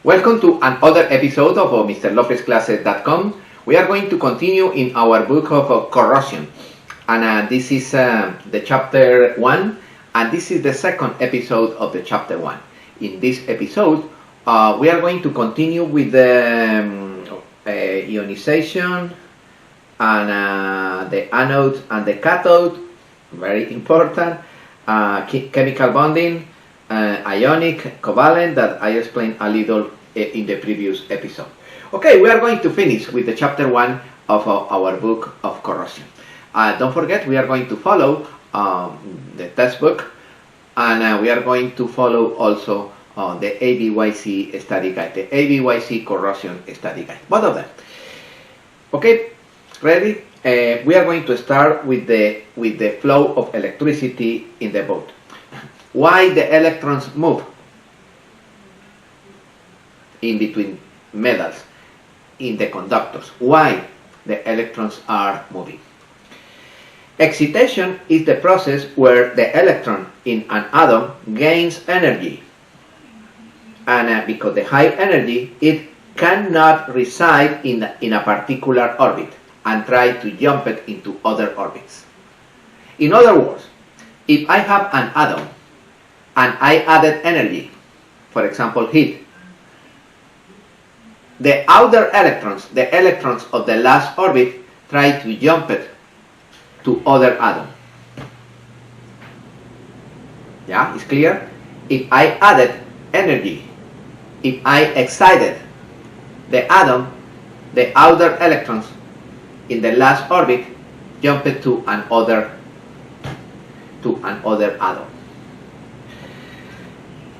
Welcome to another episode of MrLopezClasses.com. We are going to continue in our book of corrosion, and this is the chapter 1, and this is the second episode of the chapter 1. In this episode, we are going to continue with the ionization and the anode and the cathode, very important, chemical bonding, ionic, covalent, that I explained a little in the previous episode. Okay, we are going to finish with the chapter 1 of our book of corrosion. Don't forget, we are going to follow the textbook, and we are going to follow also the ABYC study guide, the ABYC corrosion study guide, both of them. Okay, ready? We are going to start with the flow of electricity in the boat. Why the electrons move in between metals, in the conductors? Why the electrons are moving? Excitation is the process where the electron in an atom gains energy, and because the high energy, it cannot reside in a particular orbit and try to jump it into other orbits. In other words, if I have an atom and I added energy, for example heat, the outer electrons, the electrons of the last orbit, try to jump it to other atom. Yeah, it's clear? If I added energy, if I excited the atom, the outer electrons in the last orbit jump it to another atom.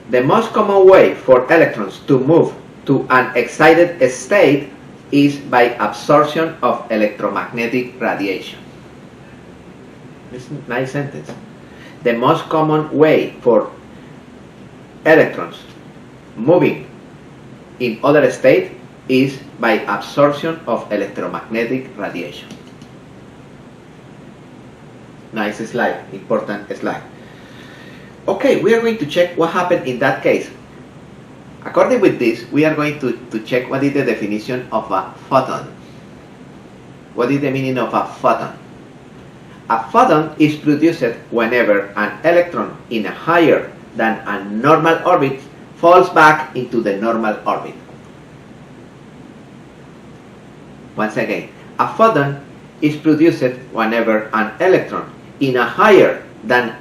The most common way for electrons to move to an excited state is by absorption of electromagnetic radiation. This is a nice sentence. The most common way for electrons moving in other state is by absorption of electromagnetic radiation. Nice slide, important slide. Okay, we are going to check what happened in that case. According with this, we are going to check what is the definition of a photon. What is the meaning of a photon? A photon is produced whenever an electron in a higher than a normal orbit falls back into the normal orbit. Once again, a photon is produced whenever an electron in a higher than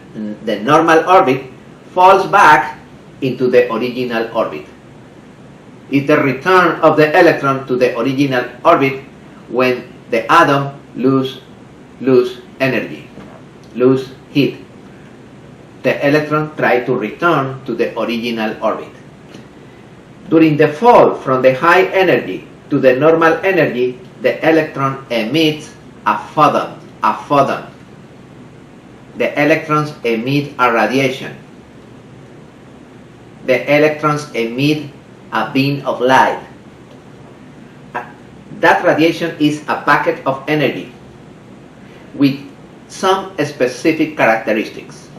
the normal orbit falls back into the original orbit. It's the return of the electron to the original orbit when the atom lose energy, lose heat. The electron tries to return to the original orbit. During the fall from the high energy to the normal energy, the electron emits a photon. The electrons emit a radiation. The electrons emit a beam of light. That radiation is a packet of energy with some specific characteristics.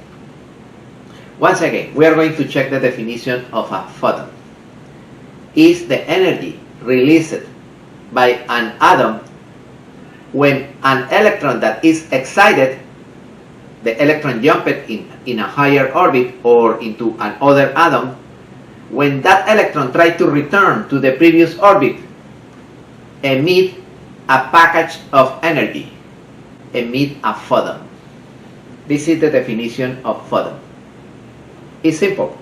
Once again, we are going to check the definition of a photon. Is the energy released by an atom when an electron that is excited, the electron jumped in a higher orbit or into another atom, when that electron tries to return to the previous orbit, emit a package of energy, emit a photon. This is the definition of photon. It's simple.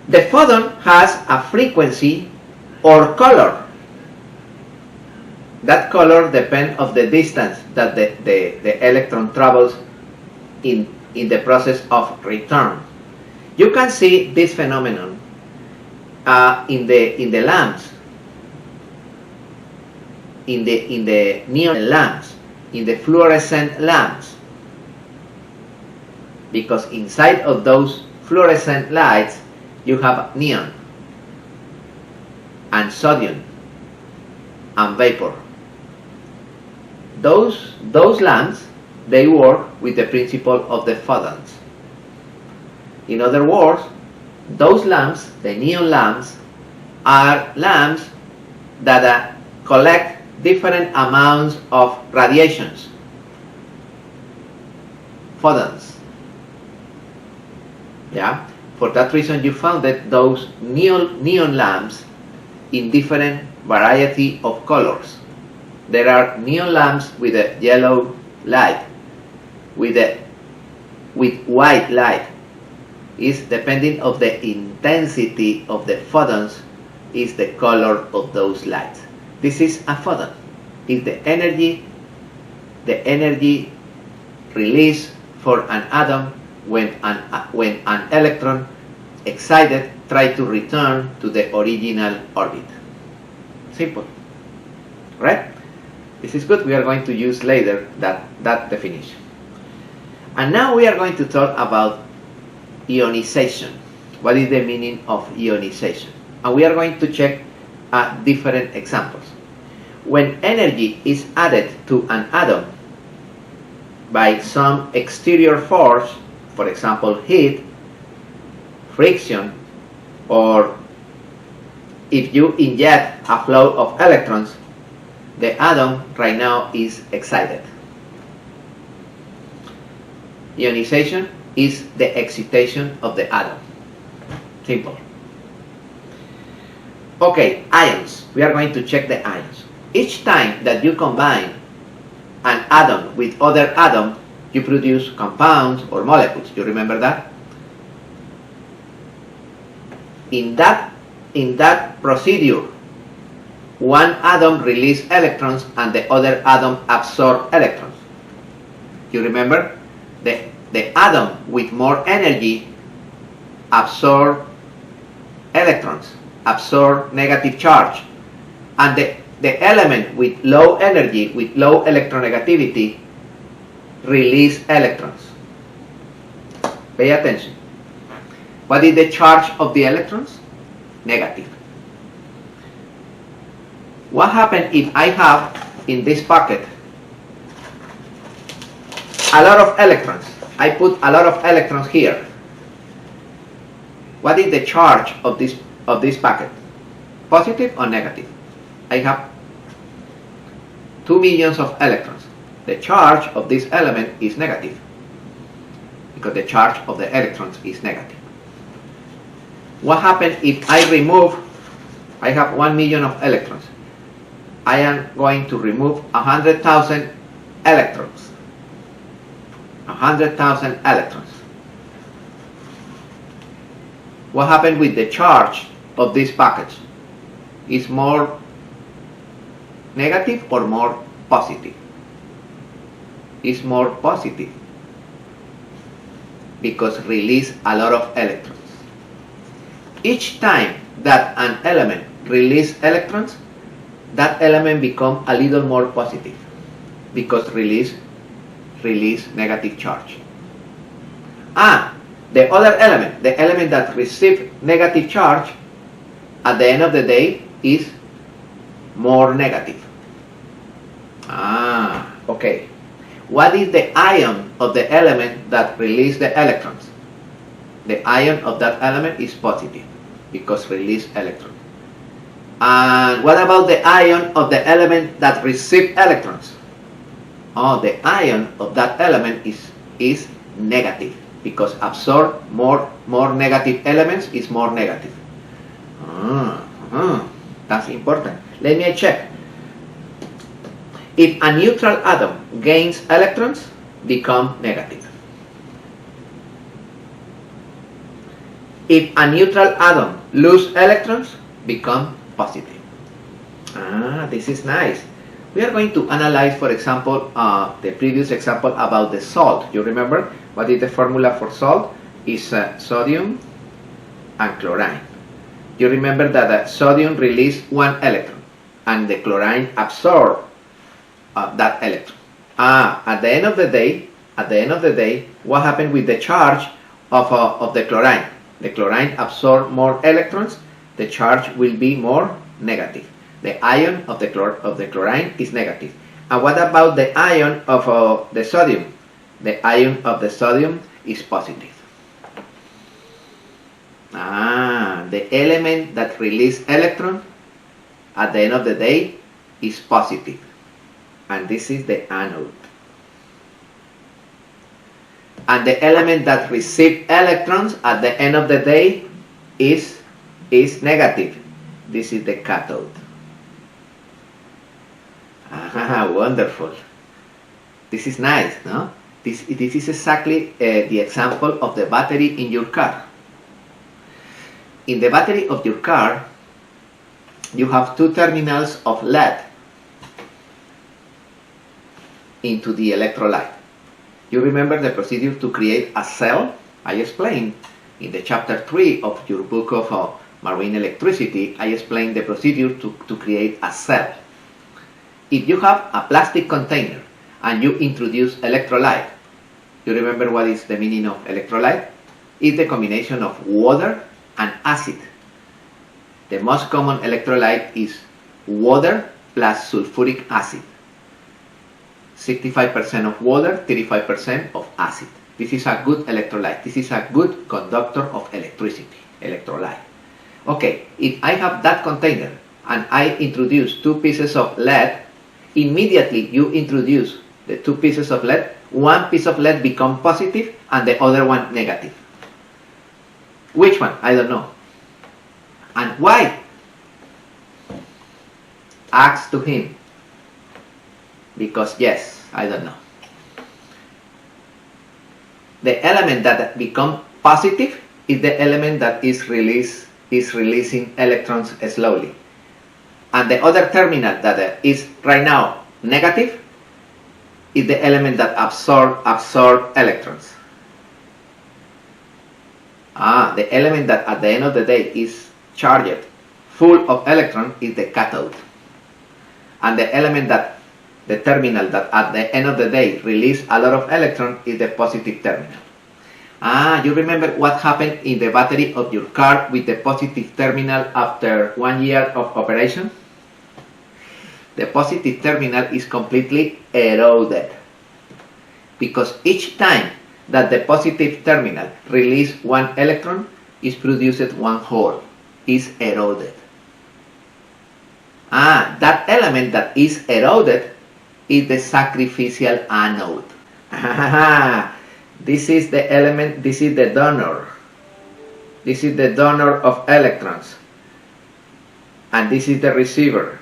The photon has a frequency or color. That color depends on the distance that the electron travels in the process of return. You can see this phenomenon in the lamps, in the neon lamps, in the fluorescent lamps, because inside of those fluorescent lights you have neon and sodium and vapor. Those lamps, they work with the principle of the photons. In other words, those lamps, the neon lamps, are lamps that collect different amounts of radiations, photons. Yeah, for that reason you founded those neon lamps in different variety of colors. There are neon lamps with a yellow light, with white light. Is depending of the intensity of the photons is the color of those lights. This is a photon. Is the energy released for an atom when an electron excited try to return to the original orbit. Simple, right? This is good. We are going to use later that definition. And now we are going to talk about ionization. What is the meaning of ionization? And we are going to check different examples. When energy is added to an atom by some exterior force, for example heat, friction, or if you inject a flow of electrons, the atom right now is excited. Ionization is the excitation of the atom. Simple. Okay, ions. We are going to check the ions. Each time that you combine an atom with other atom, you produce compounds or molecules. You remember that? In that procedure, one atom releases electrons and the other atom absorbs electrons. You remember? The atom with more energy absorbs electrons, absorb negative charge, and the element with low energy, with low electronegativity, release electrons. Pay attention. What is the charge of the electrons? Negative. What happens if I have in this pocket a lot of electrons? I put a lot of electrons here. What is the charge of this packet? Positive or negative? I have 2 millions of electrons. The charge of this element is negative because the charge of the electrons is negative. What happens if I have 1 million of electrons? I am going to remove 100,000 electrons. 100,000 electrons. What happened with the charge of this package? Is more negative or more positive? Is more positive because release a lot of electrons. Each time that an element release electrons, that element become a little more positive because release negative charge. The other element, the element that receives negative charge, at the end of the day is more negative. Okay. What is the ion of the element that release the electrons? The ion of that element is positive because release electrons. And what about the ion of the element that receive electrons? The ion of that element is negative because absorb more negative elements is more negative. That's important. Let me check. If a neutral atom gains electrons, become negative. If a neutral atom loses electrons, become positive. This is nice. We are going to analyze, for example, the previous example about the salt. You remember what is the formula for salt? Is sodium and chlorine. You remember that sodium releases 1 electron and the chlorine absorbs that electron. At the end of the day, what happened with the charge of the chlorine? The chlorine absorbs more electrons. The charge will be more negative. The ion of the chlorine is negative. And what about the ion of the sodium? The ion of the sodium is positive. The element that releases electron at the end of the day is positive, and this is the anode. And the element that receives electrons at the end of the day is negative. This is the cathode. Wonderful. This is nice, no? This is exactly the example of the battery in your car. In the battery of your car, you have two terminals of lead into the electrolyte. You remember the procedure to create a cell? I explained in the chapter 3 of your book of marine electricity. I explained the procedure to create a cell. If you have a plastic container and you introduce electrolyte, you remember what is the meaning of electrolyte? It's the combination of water and acid. The most common electrolyte is water plus sulfuric acid. 65% of water, 35% of acid. This is a good electrolyte. This is a good conductor of electricity, electrolyte. Okay, if I have that container and I introduce two pieces of lead, immediately you introduce the two pieces of lead, one piece of lead becomes positive and the other one negative. Which one? I don't know. And why? Ask to him. Because yes, I don't know. The element that becomes positive is the element that is releasing electrons slowly. And the other terminal that is right now negative is the element that absorb electrons. The element that at the end of the day is charged full of electrons is the cathode. And the element that, the terminal that at the end of the day release a lot of electrons is the positive terminal. You remember what happened in the battery of your car with the positive terminal after 1 year of operation? The positive terminal is completely eroded. Because each time that the positive terminal releases one electron, is produced one hole, is eroded. That element that is eroded is the sacrificial anode. This is the element, this is the donor. This is the donor of electrons. And this is the receiver.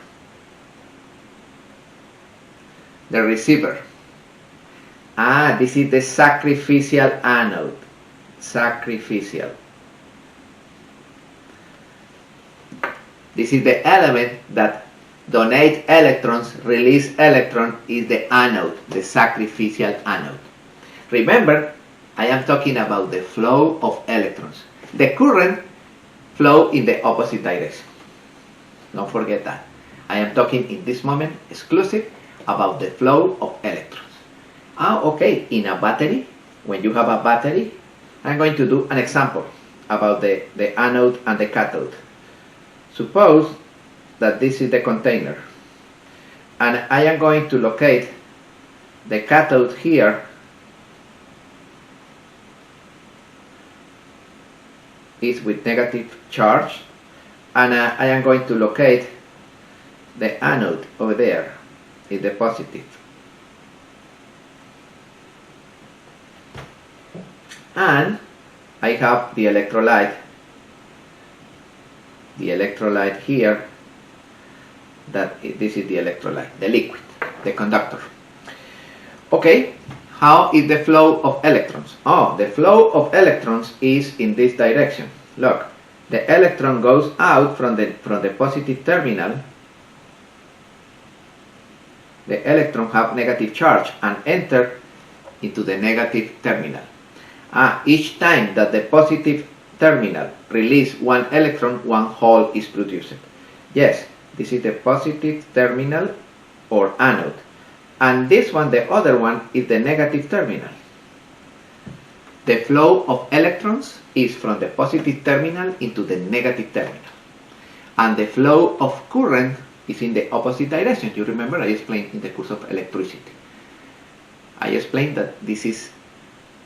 The receiver. This is the sacrificial anode. Sacrificial. This is the element that donates electrons, release electron is the anode, the sacrificial anode. Remember, I am talking about the flow of electrons. The current flow in the opposite direction. Don't forget that. I am talking in this moment exclusive about the flow of electrons. Okay, in a battery, when you have a battery, I'm going to do an example about the anode and the cathode. Suppose that this is the container, and I am going to locate the cathode here. Is with negative charge, and I am going to locate the anode over there, is the positive. And I have the electrolyte here, that this is the electrolyte, the liquid, the conductor. Okay, how is the flow of electrons? The flow of electrons is in this direction. Look, the electron goes out from the positive terminal. The electron have negative charge and enter into the negative terminal. Each time that the positive terminal release one electron, one hole is produced. Yes, this is the positive terminal or anode. And this one, the other one, is the negative terminal. The flow of electrons is from the positive terminal into the negative terminal. And the flow of current is in the opposite direction. You remember I explained in the course of electricity. I explained that this is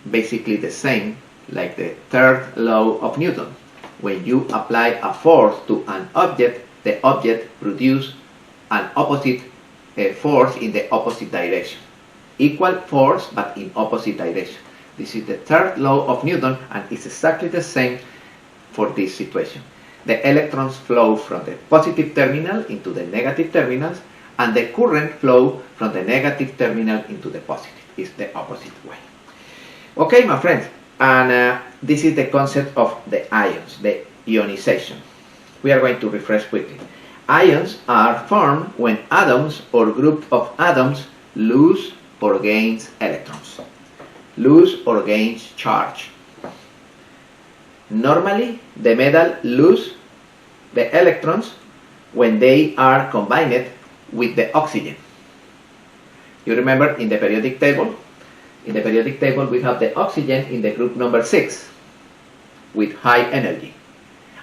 basically the same like the third law of Newton. when you apply a force to an object, the object produces an opposite force in the opposite direction. Equal force but in opposite direction. This is the third law of Newton, and it's exactly the same for this situation. The electrons flow from the positive terminal into the negative terminals, and the current flow from the negative terminal into the positive. It's the opposite way. Okay, my friends, and this is the concept of the ions, the ionization. We are going to refresh quickly. Ions are formed when atoms or group of atoms lose or gains electrons, lose or gains charge. Normally, the metal lose the electrons when they are combined with the oxygen. You remember in the periodic table? In the periodic table we have the oxygen in the group number 6 with high energy.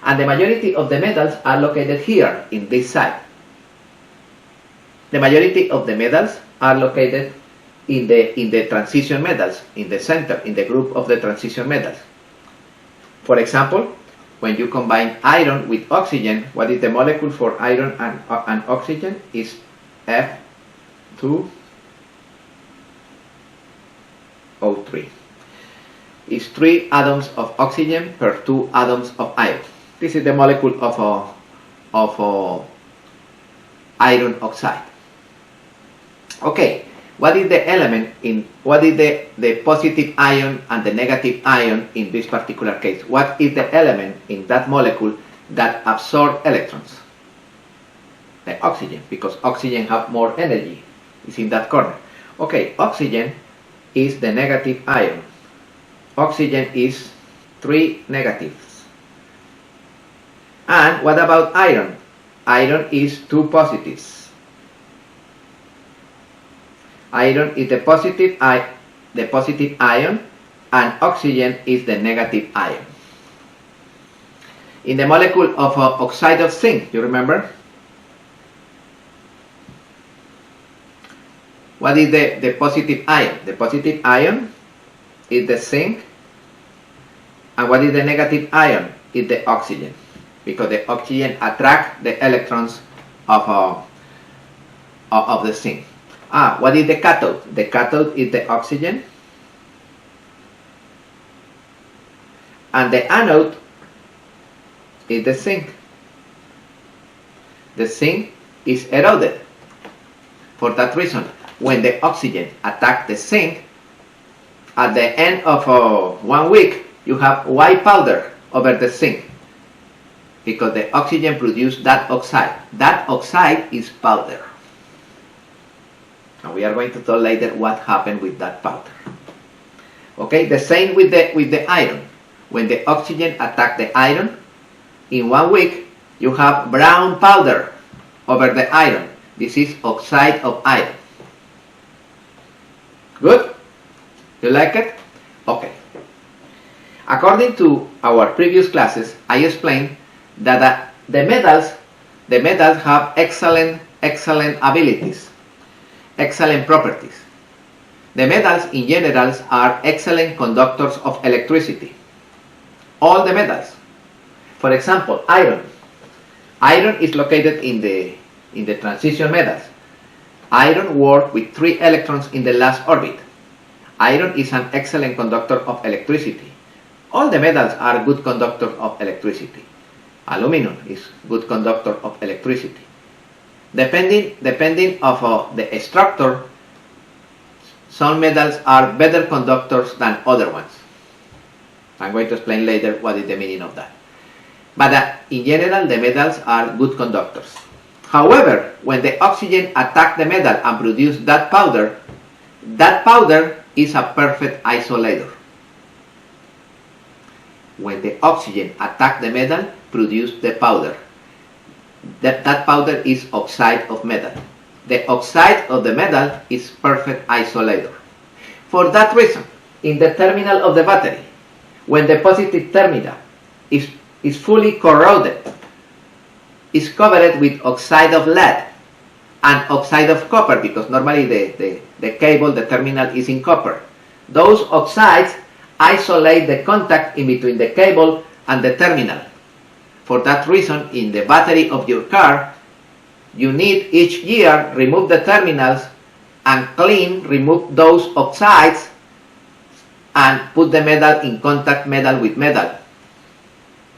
And the majority of the metals are located here in this side. The majority of the metals are located in the transition metals, in the center, in the group of the transition metals. For example, when you combine iron with oxygen, what is the molecule for iron and oxygen? Is F2O3. It's 3 atoms of oxygen per 2 atoms of iron. This is the molecule of iron oxide. Okay, what is the element what is the positive ion and the negative ion in this particular case? What is the element in that molecule that absorbs electrons? The oxygen, because oxygen have more energy. It's in that corner. Okay, oxygen is the negative ion. Oxygen is 3 negatives. And what about iron? Iron is 2 positives. Iron is the positive ion, and oxygen is the negative ion. In the molecule of oxide of zinc, you remember? What is the positive ion? The positive ion is the zinc, and what is the negative ion? Is the oxygen, because the oxygen attracts the electrons of the zinc. What is the cathode? The cathode is the oxygen, and the anode is the zinc. The zinc is eroded. For that reason, when the oxygen attacks the zinc, at the end of 1 week, you have white powder over the zinc, because the oxygen produces that oxide. That oxide is powder. And we are going to talk later what happened with that powder. Okay, the same with the iron. When the oxygen attacks the iron, in 1 week you have brown powder over the iron. This is oxide of iron. Good? You like it? Okay. According to our previous classes, I explained that the metals have excellent abilities, excellent properties. The metals in general are excellent conductors of electricity. All the metals. For example, iron. Iron is located in the transition metals. Iron works with 3 electrons in the last orbit. Iron is an excellent conductor of electricity. All the metals are good conductors of electricity. Aluminum is good conductor of electricity. Depending of the structure, some metals are better conductors than other ones. I'm going to explain later what is the meaning of that. But in general, the metals are good conductors. However, when the oxygen attacks the metal and produces that powder is a perfect isolator. When the oxygen attacks the metal, produces the powder. That powder is oxide of metal. The oxide of the metal is perfect isolator. For that reason, in the terminal of the battery, when the positive terminal is fully corroded, is covered with oxide of lead and oxide of copper, because normally the cable, the terminal is in copper. Those oxides isolate the contact in between the cable and the terminal. For that reason, in the battery of your car, you need each year remove the terminals and remove those oxides and put the metal in contact metal with metal,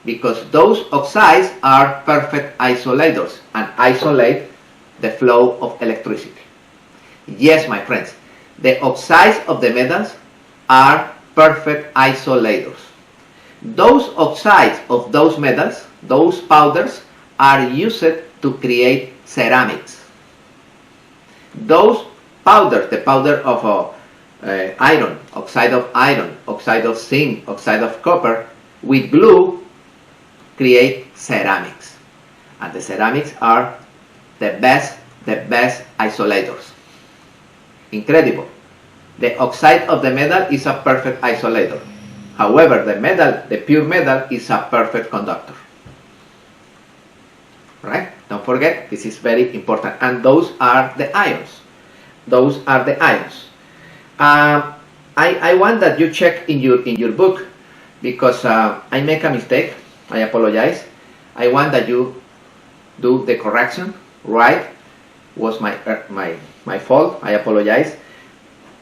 because those oxides are perfect isolators and isolate the flow of electricity. Yes, my friends, the oxides of the metals are perfect isolators. Those oxides of those metals, those powders, are used to create ceramics. Those powders, the powder of iron, oxide of zinc, oxide of copper, with glue create ceramics. And the ceramics are the best isolators. Incredible. The oxide of the metal is a perfect isolator. However, the metal, the pure metal, is a perfect conductor. Right? Don't forget, this is very important. And those are the ions. Those are the ions. I want that you check in your book, because I make a mistake. I apologize. I want that you do the correction. Right? Was my fault. I apologize.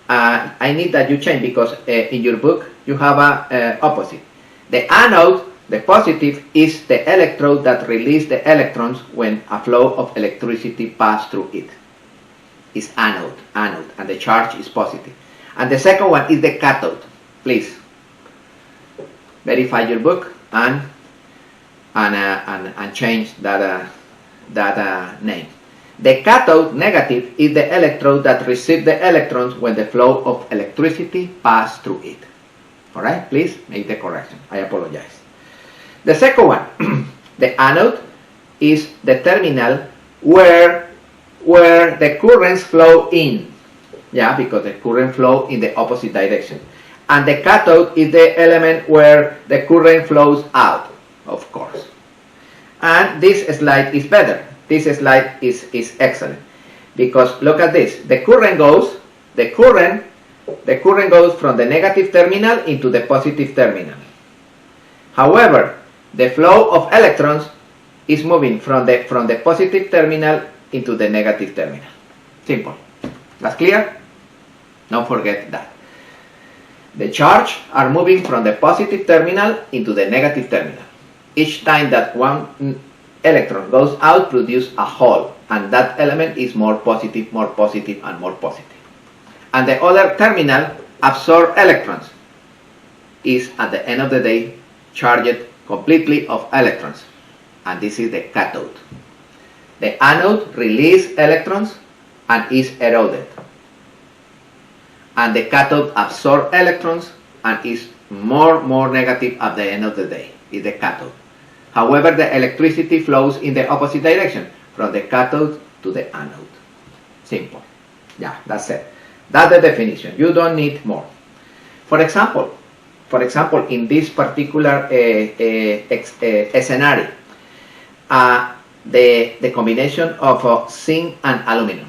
I need that you change, because in your book you have a opposite. The anode, the positive, is the electrode that releases the electrons when a flow of electricity passes through it. Is anode, and the charge is positive. And the second one is the cathode. Please verify your book and change that name. The cathode, negative, is the electrode that receives the electrons when the flow of electricity passes through it. Alright, please make the correction. I apologize. The second one, the anode, is the terminal where the currents flow in. Yeah, because the current flow in the opposite direction. And the cathode is the element where the current flows out, of course. And this slide is better. This slide is excellent, because look at this. The current goes from the negative terminal into the positive terminal. However, the flow of electrons is moving from the positive terminal into the negative terminal. Simple. That's clear? Don't forget that. The charge are moving from the positive terminal into the negative terminal. Each time that one electron goes out, produce a hole, and that element is more positive, and more positive. And the other terminal absorb electrons, is at the end of the day charged completely of electrons, and this is the cathode. The anode releases electrons and is eroded, and the cathode absorbs electrons and is more negative at the end of the day, is the cathode. However, the electricity flows in the opposite direction, from the cathode to the anode. Simple. Yeah, that's it. That's the definition. You don't need more. For example, in this particular scenario, the combination of zinc and aluminum.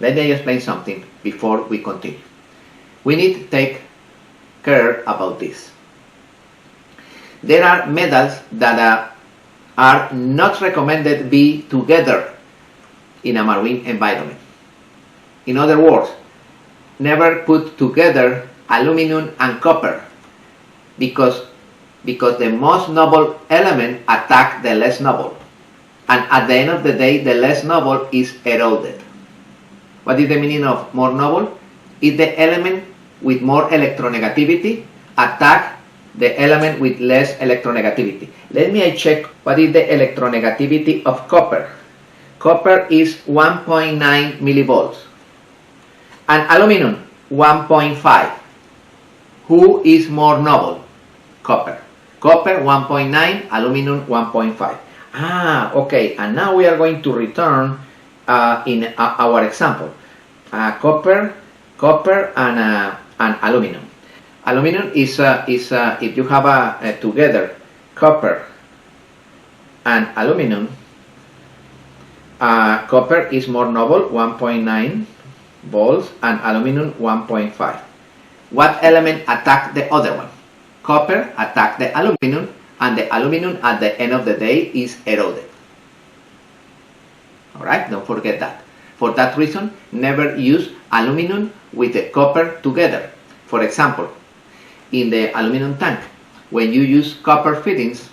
Let me explain something before we continue. We need to take care about this. There are metals that are not recommended to be together in a marine environment. In other words, never put together aluminum and copper, because the most noble element attacks the less noble, and at the end of the day the less noble is eroded. What is the meaning of more noble? Is the element with more electronegativity attack the element with less electronegativity. Let me check what is the electronegativity of copper. Copper is 1.9 millivolts and aluminum 1.5. Who is more noble? Copper. Copper 1.9, aluminum 1.5. Okay, and now we are going to return in our example. Copper and aluminum. Aluminum is if you have together copper and aluminum, copper is more noble, 1.9 volts, and aluminum 1.5. What element attacked the other one? Copper attacked the aluminum, and the aluminum at the end of the day is eroded. Alright, don't forget that. For that reason, never use aluminum with the copper together. For example, in the aluminum tank, when you use copper fittings,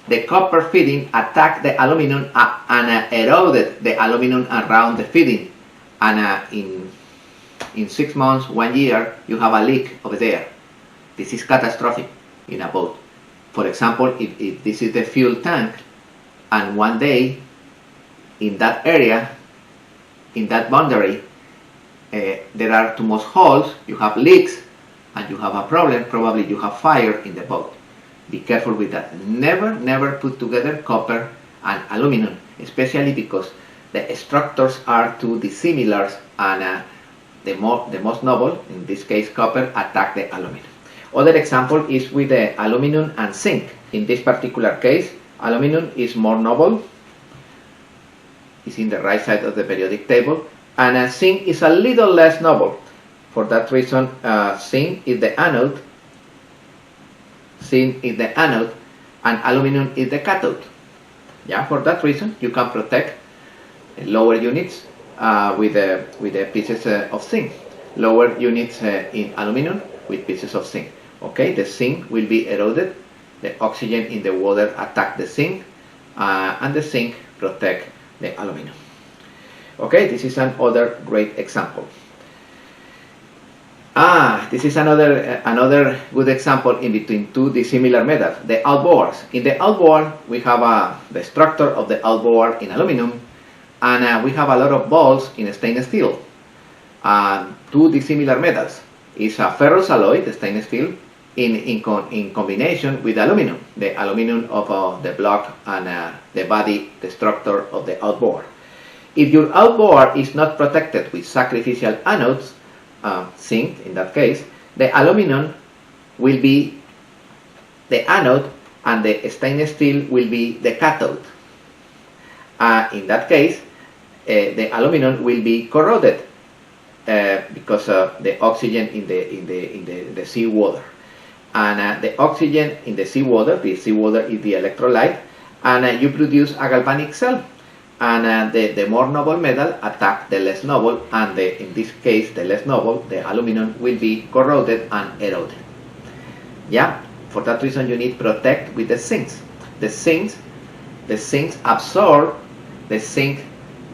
the copper fitting attacked the aluminum and eroded the aluminum around the fitting, and in 6 months, 1 year, you have a leak over there. This is catastrophic in a boat. For example, if this is the fuel tank, and one day in that area, in that boundary, there are too much holes, you have leaks, and you have a problem, probably you have fire in the boat. Be careful with that. Never put together copper and aluminum, especially because the structures are too dissimilar, and the most noble, in this case copper, attack the aluminum. Other example is with the aluminum and zinc. In this particular case, aluminum is more noble, it's in the right side of the periodic table, and zinc is a little less noble. For that reason, zinc is the anode, and aluminum is the cathode. Yeah, for that reason, you can protect lower units with the pieces of zinc. Lower units in aluminum with pieces of zinc. Okay, the zinc will be eroded, the oxygen in the water attack the zinc, and the zinc protect the aluminum. Okay, this is another great example. This is another good example in between two dissimilar metals, the outboards. In the outboard, we have the structure of the outboard in aluminum, and we have a lot of balls in stainless steel. Two dissimilar metals. It's a ferrous alloy, the stainless steel, in combination with aluminum, the aluminum of the block and the body, the structure of the outboard. If your outboard is not protected with sacrificial anodes, zinc in that case, the aluminum will be the anode and the stainless steel will be the cathode. In that case, the aluminum will be corroded because of the oxygen in the seawater. And the oxygen in the seawater is the electrolyte, and you produce a galvanic cell. And the more noble metal attack the less noble, and in this case the less noble, the aluminum, will be corroded and eroded. Yeah, for that reason you need protect with the zincs. The zincs absorb the zinc,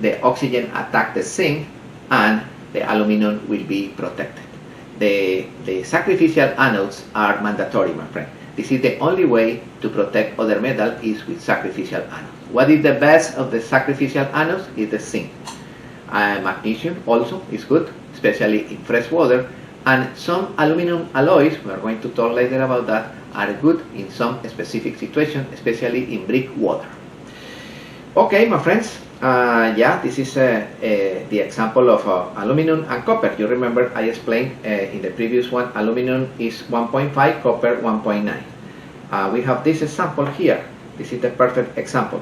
the oxygen attack the zinc, and the aluminum will be protected. The sacrificial anodes are mandatory, my friend. This is the only way to protect other metal is with sacrificial anodes. What is the best of the sacrificial anodes? Is the zinc. Magnesium also is good, especially in fresh water. And some aluminum alloys, we are going to talk later about that, are good in some specific situations, especially in brick water. Okay, my friends. Yeah, this is the example of aluminum and copper. You remember I explained in the previous one, aluminum is 1.5, copper 1.9. We have this example here. This is the perfect example.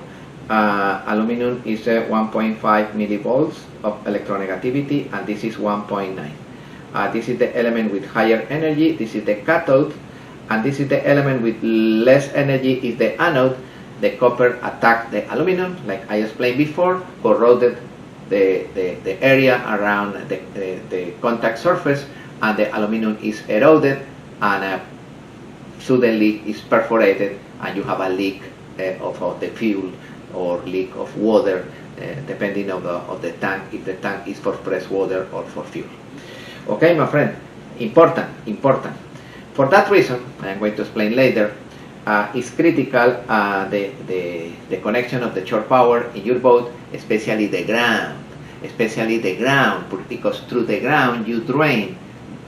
Aluminum is 1.5 millivolts of electronegativity, and this is 1.9. This is the element with higher energy, this is the cathode, and this is the element with less energy is the anode. The copper attacked the aluminum, like I explained before, corroded the area around the contact surface, and the aluminum is eroded and suddenly is perforated, and you have a leak of the fuel or leak of water, depending of the tank, if the tank is for fresh water or for fuel. Okay, my friend, important. For that reason, I'm going to explain later, it's critical the connection of the shore power in your boat, especially the ground, because through the ground you drain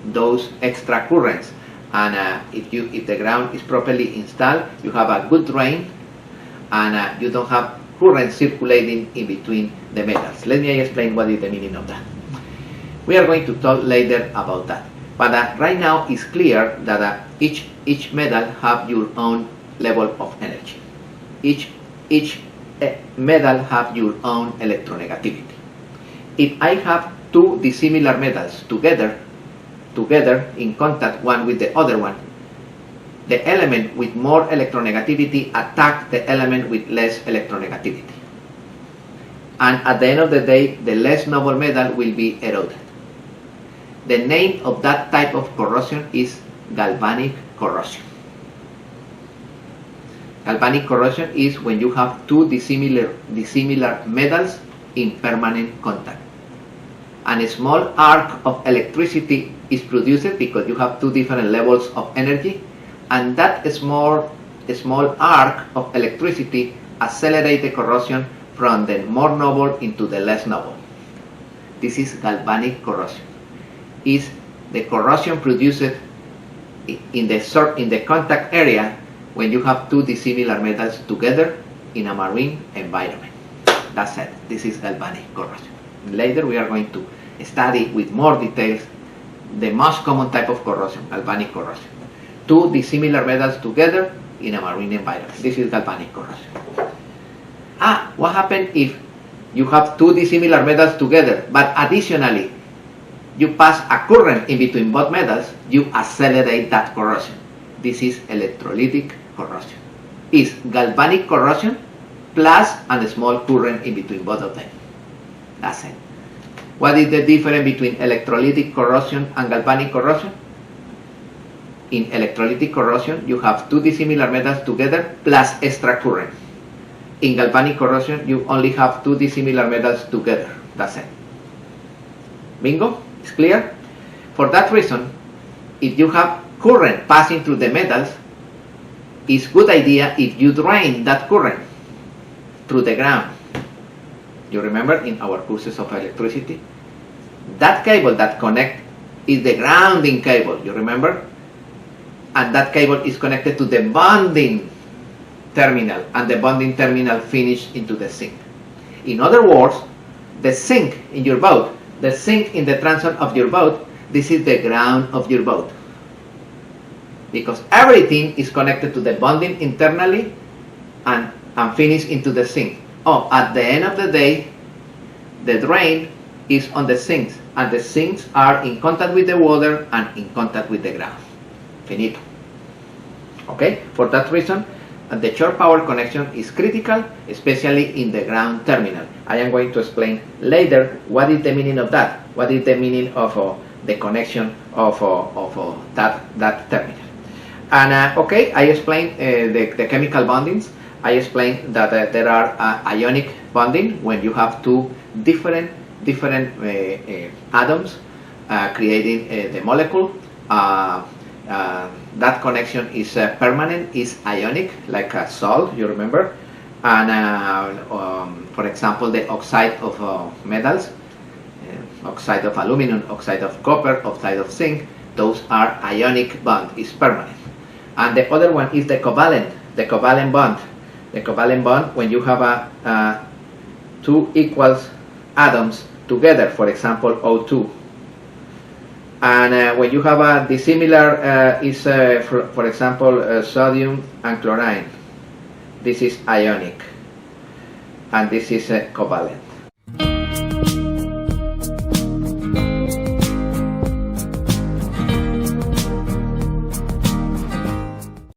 those extra currents, and if the ground is properly installed, you have a good drain, and you don't have current circulating in between the metals. Let me explain what is the meaning of that. We are going to talk later about that. But right now it's clear that each metal have your own level of energy. Each metal have your own electronegativity. If I have two dissimilar metals together in contact one with the other one, the element with more electronegativity attack the element with less electronegativity. And at the end of the day, the less noble metal will be eroded. The name of that type of corrosion is galvanic corrosion. Galvanic corrosion is when you have two dissimilar metals in permanent contact. And a small arc of electricity is produced because you have two different levels of energy, and that small arc of electricity accelerates the corrosion from the more noble into the less noble. This is galvanic corrosion. Is the corrosion produced in the contact area when you have two dissimilar metals together in a marine environment. That's it. This is galvanic corrosion. Later we are going to study with more details the most common type of corrosion, galvanic corrosion. Two dissimilar metals together in a marine environment. This is galvanic corrosion. What happens if you have two dissimilar metals together, but additionally you pass a current in between both metals? You accelerate that corrosion. This is electrolytic corrosion. It's galvanic corrosion plus a small current in between both of them. That's it. What is the difference between electrolytic corrosion and galvanic corrosion? In electrolytic corrosion, you have two dissimilar metals together plus extra current. In galvanic corrosion, you only have two dissimilar metals together. That's it. Bingo? It's clear? For that reason, if you have current passing through the metals, it's a good idea if you drain that current through the ground. You remember in our courses of electricity? That cable that connects is the grounding cable, you remember? And that cable is connected to the bonding terminal, and the bonding terminal finishes into the sink. In other words, the sink in your boat, the sink in the transom of your boat, this is the ground of your boat. Because everything is connected to the bonding internally and finished into the sink. At the end of the day, the drain is on the sinks, and the sinks are in contact with the water and in contact with the ground. Finito. Okay? For that reason, the short power connection is critical, especially in the ground terminal. I am going to explain later what is the meaning of that. What is the meaning of the connection of that terminal. And okay, I explained the chemical bondings. I explained that there are ionic bonding when you have two different atoms creating the molecule. That connection is permanent, is ionic, like a salt, you remember. And for example, the oxide of metals, oxide of aluminum, oxide of copper, oxide of zinc, those are ionic bond, is permanent. And the other one is the covalent bond. The covalent bond, when you have two equal atoms together, for example O2, and when you have a dissimilar for example sodium and chlorine, this is ionic, and this is covalent.